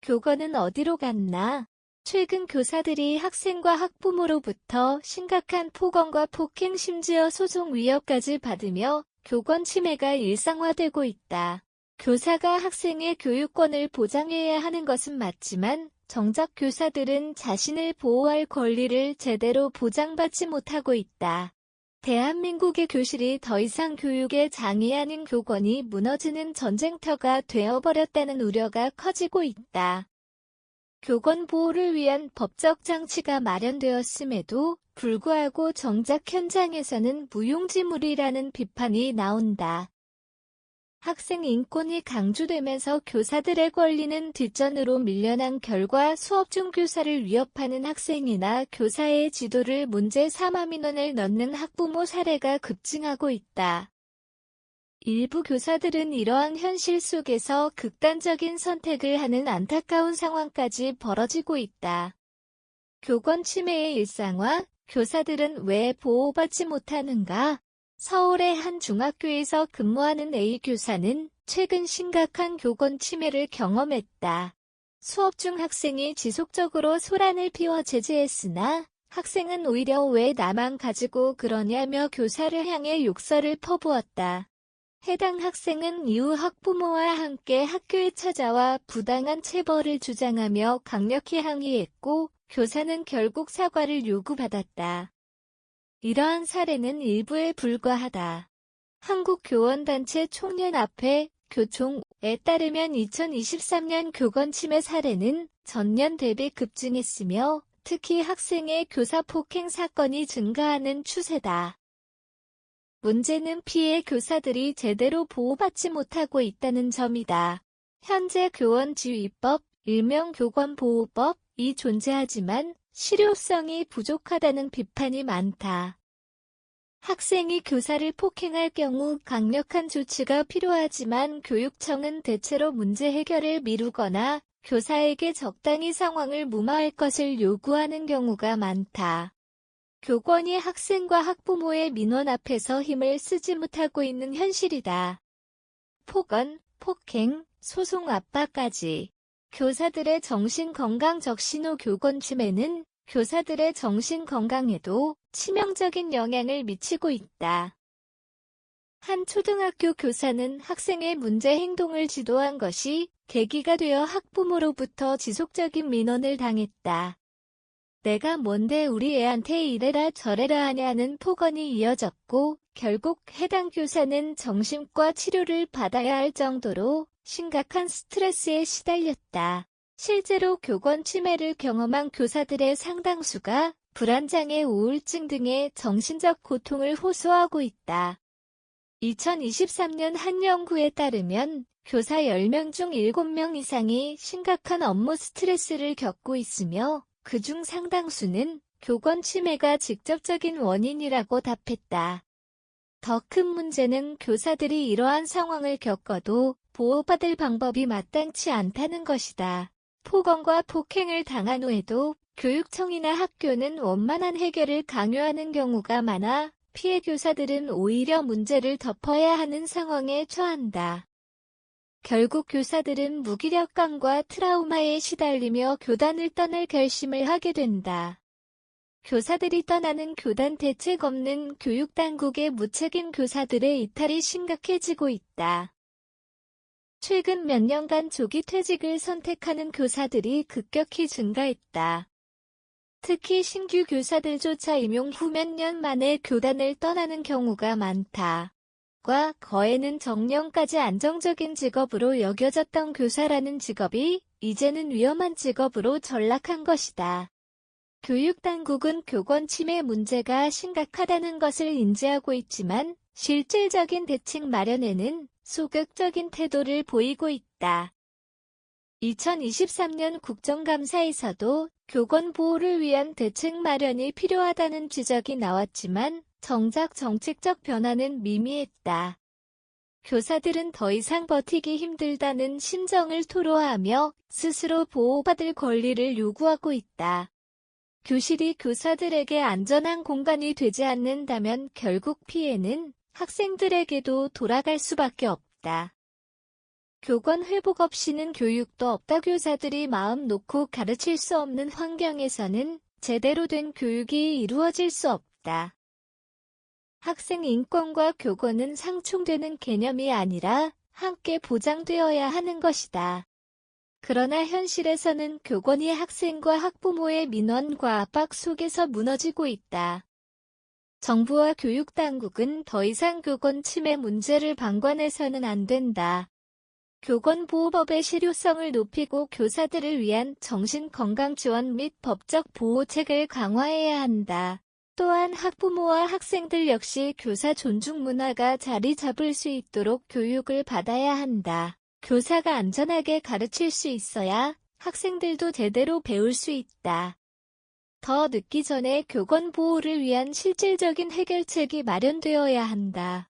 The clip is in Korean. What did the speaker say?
교권은 어디로 갔나? 최근 교사들이 학생과 학부모로부터 심각한 폭언과 폭행 심지어 소송 위협까지 받으며 교권 침해가 일상화되고 있다. 교사가 학생의 교육권을 보장해야 하는 것은 맞지만 정작 교사들은 자신을 보호할 권리를 제대로 보장받지 못하고 있다. 대한민국의 교실이 더 이상 교육의 장이 아닌 교권이 무너지는 전쟁터가 되어버렸다는 우려가 커지고 있다. 교권 보호를 위한 법적 장치가 마련되었음에도 불구하고 정작 현장에서는 무용지물이라는 비판이 나온다. 학생 인권이 강조되면서 교사들의 권리는 뒷전으로 밀려난 결과 수업 중 교사를 위협하는 학생이나 교사의 지도를 문제 삼아 민원을 넣는 학부모 사례가 급증하고 있다. 일부 교사들은 이러한 현실 속에서 극단적인 선택을 하는 안타까운 상황까지 벌어지고 있다. 교권 침해의 일상화, 교사들은 왜 보호받지 못하는가? 서울의 한 중학교에서 근무하는 A 교사는 최근 심각한 교권 침해를 경험했다. 수업 중 학생이 지속적으로 소란을 피워 제재했으나 학생은 오히려 왜 나만 가지고 그러냐며 교사를 향해 욕설을 퍼부었다. 해당 학생은 이후 학부모와 함께 학교에 찾아와 부당한 체벌을 주장하며 강력히 항의했고 교사는 결국 사과를 요구받았다. 이러한 사례는 일부에 불과하다. 한국교원단체 총연합회 교총에 따르면 2023년 교권 침해 사례는 전년 대비 급증했으며 특히 학생의 교사 폭행 사건이 증가하는 추세다. 문제는 피해 교사들이 제대로 보호받지 못하고 있다는 점이다. 현재 교원지휘법, 일명 교권보호법이 존재하지만 실효성이 부족하다는 비판이 많다. 학생이 교사를 폭행할 경우 강력한 조치가 필요하지만 교육청은 대체로 문제 해결을 미루거나 교사에게 적당히 상황을 무마할 것을 요구하는 경우가 많다. 교권이 학생과 학부모의 민원 앞에서 힘을 쓰지 못하고 있는 현실이다. 폭언, 폭행, 소송 압박까지. 교사들의 정신건강 적신호 교권 침해는 교사들의 정신건강에도 치명적인 영향을 미치고 있다. 한 초등학교 교사는 학생의 문제 행동을 지도한 것이 계기가 되어 학부모로부터 지속적인 민원을 당했다. 내가 뭔데 우리 애한테 이래라 저래라 하냐는 폭언이 이어졌고 결국 해당 교사는 정신과 치료를 받아야 할 정도로 심각한 스트레스에 시달렸다. 실제로 교권 침해를 경험한 교사들의 상당수가 불안장애, 우울증 등의 정신적 고통을 호소하고 있다. 2023년 한 연구에 따르면 교사 10명 중 7명 이상이 심각한 업무 스트레스를 겪고 있으며 그중 상당수는 교권 침해가 직접적인 원인이라고 답했다. 더 큰 문제는 교사들이 이러한 상황을 겪어도 보호받을 방법이 마땅치 않다는 것이다. 폭언과 폭행을 당한 후에도 교육청이나 학교는 원만한 해결을 강요하는 경우가 많아 피해 교사들은 오히려 문제를 덮어야 하는 상황에 처한다. 결국 교사들은 무기력감과 트라우마에 시달리며 교단을 떠날 결심을 하게 된다. 교사들이 떠나는 교단 대책 없는 교육당국의 무책임 교사들의 이탈이 심각해지고 있다. 최근 몇 년간 조기 퇴직을 선택하는 교사들이 급격히 증가했다. 특히 신규 교사들조차 임용 후 몇 년 만에 교단을 떠나는 경우가 많다. 과 거에는 정년까지 안정적인 직업으로 여겨졌던 교사라는 직업이 이제는 위험한 직업으로 전락한 것이다. 교육당국은 교권 침해 문제가 심각하다는 것을 인지하고 있지만 실질적인 대책 마련에는 소극적인 태도를 보이고 있다. 2023년 국정감사에서도 교권 보호를 위한 대책 마련이 필요하다는 지적이 나왔지만 정작 정책적 변화는 미미했다. 교사들은 더 이상 버티기 힘들다는 심정을 토로하며 스스로 보호받을 권리를 요구하고 있다. 교실이 교사들에게 안전한 공간이 되지 않는다면 결국 피해는 학생들에게도 돌아갈 수밖에 없다. 교권 회복 없이는 교육도 없다. 교사들이 마음 놓고 가르칠 수 없는 환경에서는 제대로 된 교육이 이루어질 수 없다. 학생 인권과 교권은 상충되는 개념이 아니라 함께 보장되어야 하는 것이다. 그러나 현실에서는 교권이 학생과 학부모의 민원과 압박 속에서 무너지고 있다. 정부와 교육당국은 더 이상 교권 침해 문제를 방관해서는 안 된다. 교권보호법의 실효성을 높이고 교사들을 위한 정신건강 지원 및 법적 보호책을 강화해야 한다. 또한 학부모와 학생들 역시 교사 존중 문화가 자리 잡을 수 있도록 교육을 받아야 한다. 교사가 안전하게 가르칠 수 있어야 학생들도 제대로 배울 수 있다. 더 늦기 전에 교권 보호를 위한 실질적인 해결책이 마련되어야 한다.